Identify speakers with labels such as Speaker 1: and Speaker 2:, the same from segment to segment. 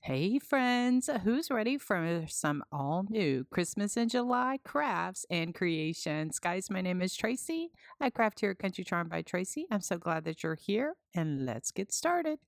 Speaker 1: Hey friends, who's ready for some all new Christmas in July crafts and creations? Guys, my name is Tracy. I craft here at Country Charm by Tracy. I'm so glad that you're here and let's get started.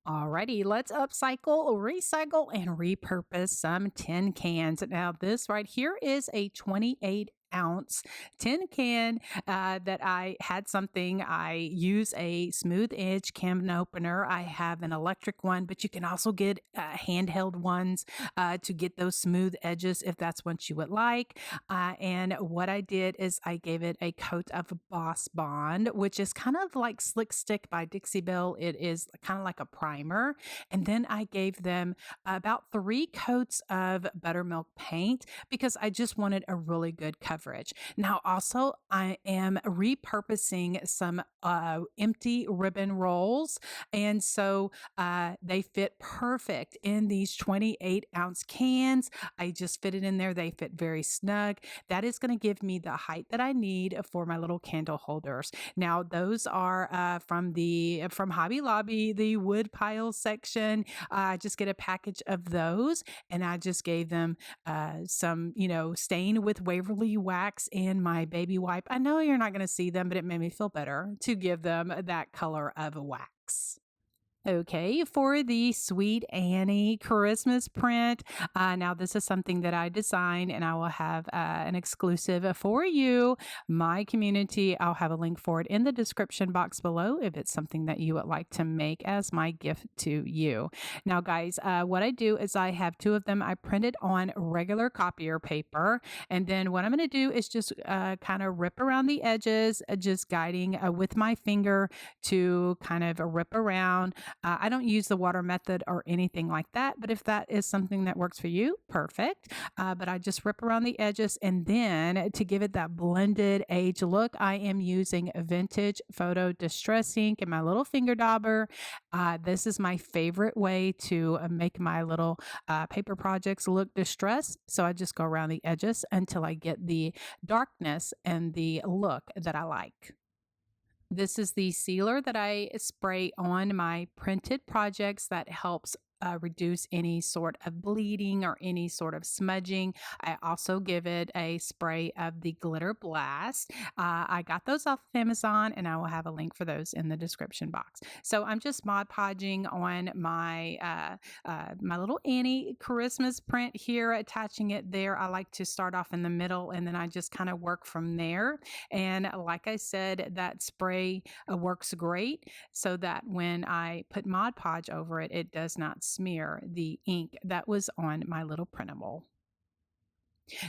Speaker 1: Alrighty, let's upcycle, recycle, and repurpose some tin cans. Now, this right here is a 28-ounce tin can that I had something. I use a smooth edge can opener. I have an electric one, but you can also get handheld ones to get those smooth edges if that's what you would like. And what I did is I gave it a coat of Boss Bond, which is kind of like Slick Stick by Dixie Belle. It is kind of like a primer. And then I gave them about 3 coats of buttermilk paint because I just wanted a really good coverage. Now, also, I am repurposing some empty ribbon rolls. And so they fit perfect in these 28-ounce cans. I just fit it in there. They fit very snug. That is going to give me the height that I need for my little candle holders. Now, those are from Hobby Lobby, the wood pile section. I just get a package of those, and I just gave them some, stain with Waverly wax and my baby wipe. I know you're not going to see them, but it made me feel better to give them that color of wax. Okay, for the Sweet Annie Christmas print. Now, this is something that I designed, and I will have an exclusive for you, my community. I'll have a link for it in the description box below if it's something that you would like to make as my gift to you. Now, guys, what I do is I have 2 of them. I printed on regular copier paper, and then what I'm going to do is just kind of rip around the edges, just guiding with my finger to kind of rip around. I don't use the water method or anything like that, but if that is something that works for you, perfect. But I just rip around the edges, and then to give it that blended age look, I am using vintage photo distress ink in my little finger dauber. This is my favorite way to make my little paper projects look distressed. So I just go around the edges until I get the darkness and the look that I like. This is the sealer that I spray on my printed projects that helps reduce any sort of bleeding or any sort of smudging. I also give it a spray of the glitter blast. I got those off of Amazon, and I will have a link for those in the description box. So I'm just Mod Podging on my little Annie Christmas print here, attaching it there. I like to start off in the middle, and then I just kind of work from there. And like I said, that spray works great so that when I put Mod Podge over it, it does not smear the ink that was on my little printable.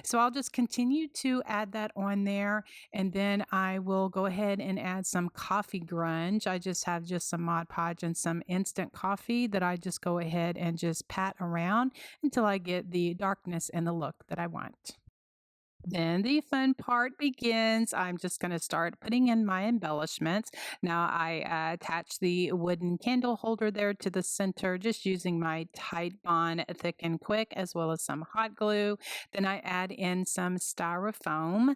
Speaker 1: So I'll just continue to add that on there, and then I will go ahead and add some coffee grunge. I just have some Mod Podge and some instant coffee that I just go ahead and just pat around until I get the darkness and the look that I want. Then the fun part begins. I'm just going to start putting in my embellishments. Now I attach the wooden candle holder there to the center, just using my Titebond Thick and Quick, as well as some hot glue. Then I add in some styrofoam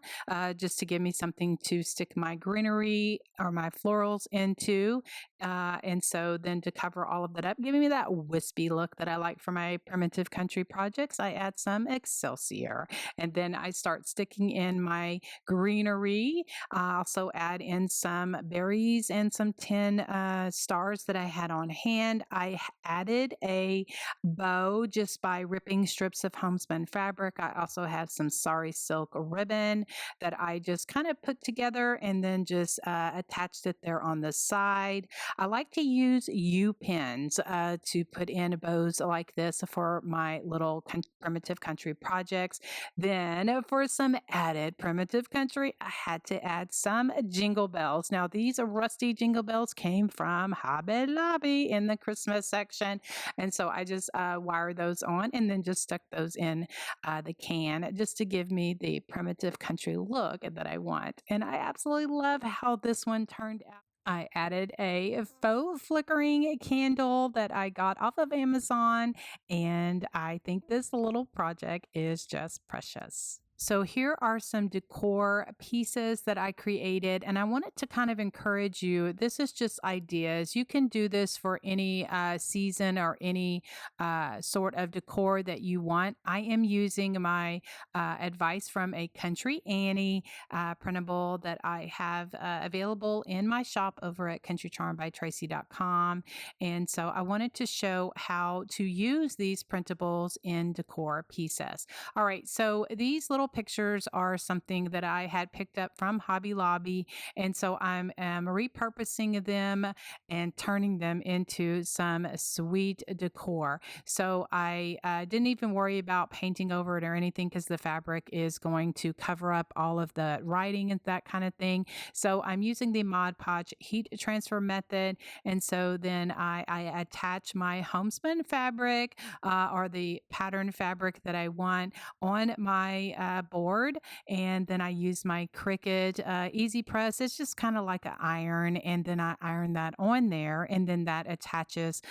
Speaker 1: just to give me something to stick my greenery or my florals into. And so then to cover all of that up, giving me that wispy look that I like for my primitive country projects, I add some excelsior. And then I start sticking in my greenery. I also add in some berries and some tin stars that I had on hand. I added a bow just by ripping strips of homespun fabric. I also have some sari silk ribbon that I just kind of put together and then just attached it there on the side. I like to use U-pins to put in bows like this for my little primitive country projects. Then for some added primitive country, I had to add some jingle bells. Now, these rusty jingle bells came from Hobby Lobby in the Christmas section. And so I just wired those on and then just stuck those in the can just to give me the primitive country look that I want. And I absolutely love how this one turned out. I added a faux flickering candle that I got off of Amazon, and I think this little project is just precious. So here are some decor pieces that I created, and I wanted to kind of encourage you. This is just ideas. You can do this for any season or any sort of decor that you want. I am using my advice from a Country Annie printable that I have available in my shop over at countrycharmbytracy.com. And so I wanted to show how to use these printables in decor pieces. All right, so these little pictures are something that I had picked up from Hobby Lobby, and so I'm repurposing them and turning them into some sweet decor. So I didn't even worry about painting over it or anything because the fabric is going to cover up all of the writing and that kind of thing. So I'm using the Mod Podge heat transfer method, and so then I attach my homespun fabric or the pattern fabric that I want on my board, and then I use my Cricut Easy Press. It's just kind of like an iron, and then I iron that on there, and then that attaches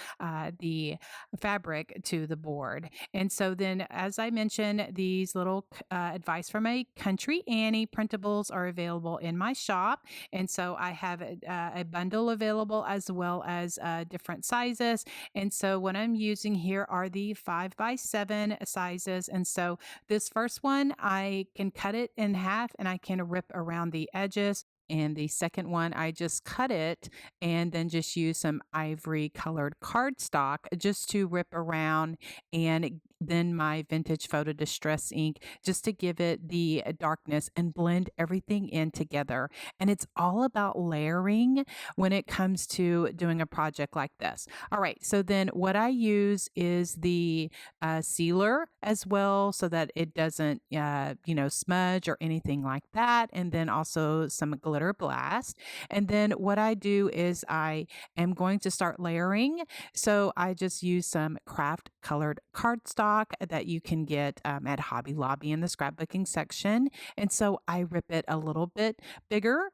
Speaker 1: the fabric to the board. And so then, as I mentioned, these little advice from a Country Annie printables are available in my shop, and so I have a bundle available as well as different sizes. And so what I'm using here are the 5x7 sizes. And so this first one, I can cut it in half and I can rip around the edges. And the second one, I just cut it and then just use some ivory colored cardstock just to rip around, and then my vintage photo distress ink just to give it the darkness and blend everything in together. And it's all about layering when it comes to doing a project like this. All right, so then what I use is the sealer as well so that it doesn't, smudge or anything like that. And then also some glitter blast. And then what I do is I am going to start layering. So I just use some kraft colored cardstock that you can get at Hobby Lobby in the scrapbooking section. And so I rip it a little bit bigger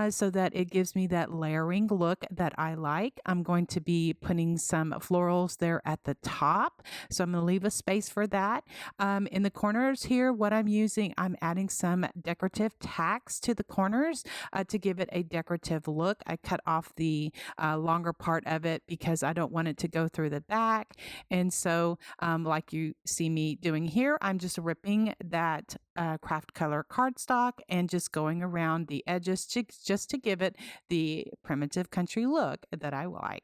Speaker 1: so that it gives me that layering look that I like. I'm going to be putting some florals there at the top. So I'm going to leave a space for that. In the corners here, what I'm using, I'm adding some decorative tacks to the corners to give it a decorative look. I cut off the longer part of it because I don't want it to go through the back. And so like you see me doing here, I'm just ripping that craft color cardstock and just going around the edges just to give it the primitive country look that I like.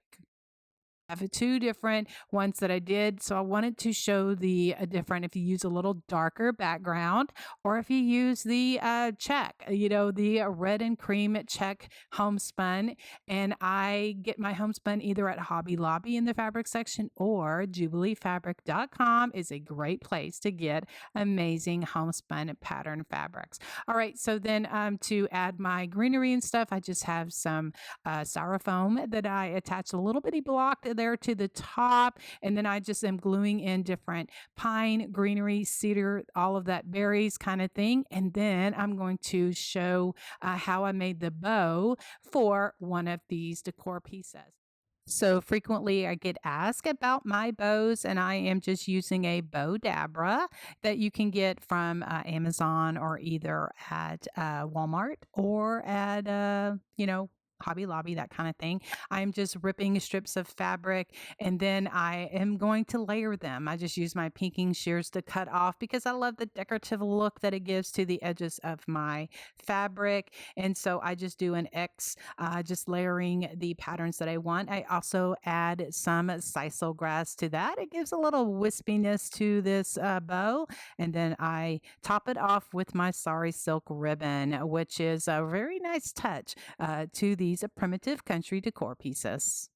Speaker 1: I have two different ones that I did. So I wanted to show the different if you use a little darker background or if you use the check, the red and cream check homespun. And I get my homespun either at Hobby Lobby in the fabric section or jubileefabric.com is a great place to get amazing homespun pattern fabrics. All right. So then to add my greenery and stuff, I just have some styrofoam that I attach a little bitty block there to the top, and then I just am gluing in different pine, greenery, cedar, all of that berries kind of thing. And then I'm going to show how I made the bow for one of these decor pieces. So frequently I get asked about my bows, and I am just using a bow dabra that you can get from Amazon or either at Walmart or at, Hobby Lobby, that kind of thing. I'm just ripping strips of fabric and then I am going to layer them. I just use my pinking shears to cut off because I love the decorative look that it gives to the edges of my fabric. And so I just do an X, just layering the patterns that I want. I also add some sisal grass to that. It gives a little wispiness to this bow. And then I top it off with my sari silk ribbon, which is a very nice touch to these primitive country decor pieces.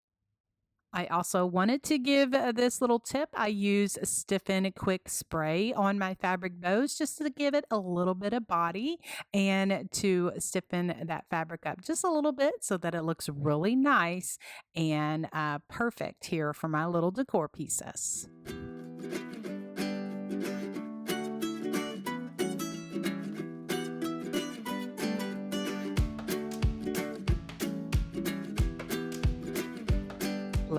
Speaker 1: I also wanted to give this little tip. I use Stiffen Quick Spray on my fabric bows just to give it a little bit of body and to stiffen that fabric up just a little bit so that it looks really nice and perfect here for my little decor pieces.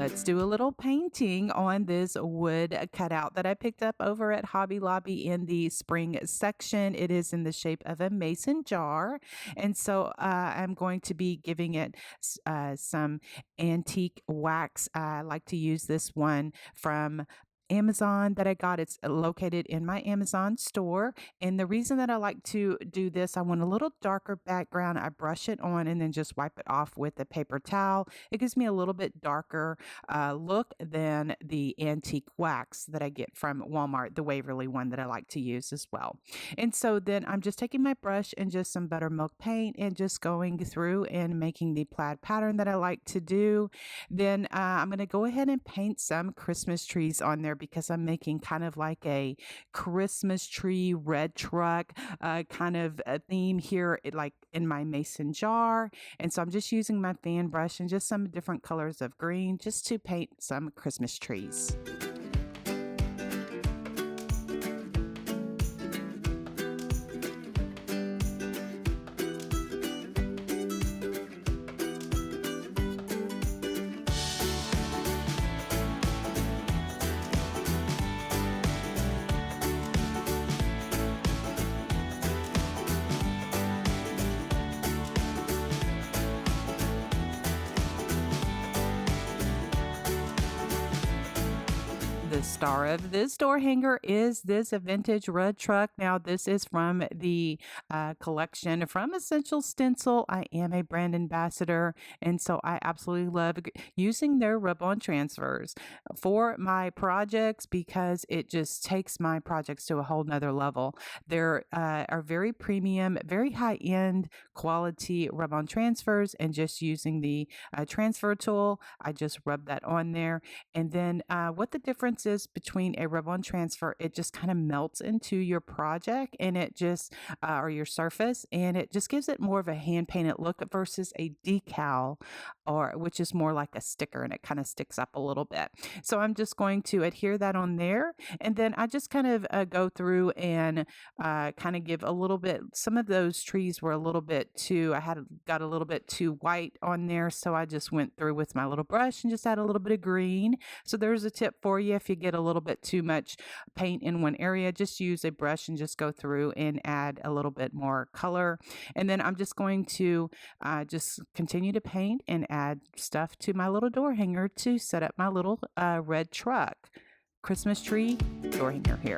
Speaker 1: Let's do a little painting on this wood cutout that I picked up over at Hobby Lobby in the spring section. It is in the shape of a mason jar. And so I'm going to be giving it some antique wax. I like to use this one from Amazon that I got. It's located in my Amazon store. And the reason that I like to do this, I want a little darker background. I brush it on and then just wipe it off with a paper towel. It gives me a little bit darker look than the antique wax that I get from Walmart, the Waverly one that I like to use as well. And so then I'm just taking my brush and just some buttermilk paint and just going through and making the plaid pattern that I like to do. Then I'm going to go ahead and paint some Christmas trees on there because I'm making kind of like a Christmas tree red truck kind of a theme here, like in my mason jar. And so I'm just using my fan brush and just some different colors of green just to paint some Christmas trees. The star of this door hanger is this vintage red truck. Now, this is from the collection from Essential Stencil. I am a brand ambassador, and so I absolutely love using their rub-on transfers for my projects because it just takes my projects to a whole nother level. There are very premium, very high-end quality rub-on transfers, and just using the transfer tool, I just rub that on there. And then what the difference is between a rub-on transfer, it just kind of melts into your project and it just, or your surface, and it just gives it more of a hand-painted look versus a decal, or which is more like a sticker and it kind of sticks up a little bit. So I'm just going to adhere that on there. And then I just kind of go through and kind of give a little bit, some of those trees were a little bit too, got a little bit too white on there. So I just went through with my little brush and just add a little bit of green. So there's a tip for you. If you get a little bit too much paint in one area, just use a brush and just go through and add a little bit more color. And then I'm just going to just continue to paint and add stuff to my little door hanger to set up my little red truck Christmas tree door hanger here.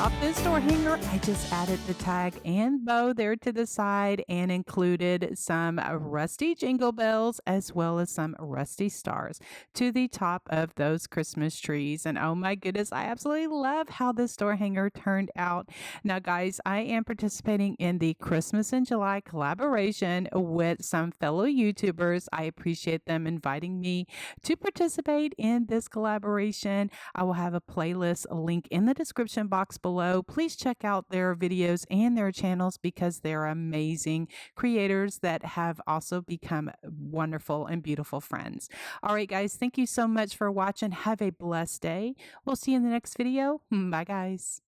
Speaker 1: off this door hanger, I just added the tag and bow there to the side and included some rusty jingle bells as well as some rusty stars to the top of those Christmas trees. And oh my goodness, I absolutely love how this door hanger turned out. Now, guys, I am participating in the Christmas in July collaboration with some fellow YouTubers. I appreciate them inviting me to participate in this collaboration. I will have a playlist link in the description box below. Please check out their videos and their channels because they're amazing creators that have also become wonderful and beautiful friends. All right, guys, thank you so much for watching. Have a blessed day. We'll see you in the next video. Bye, guys.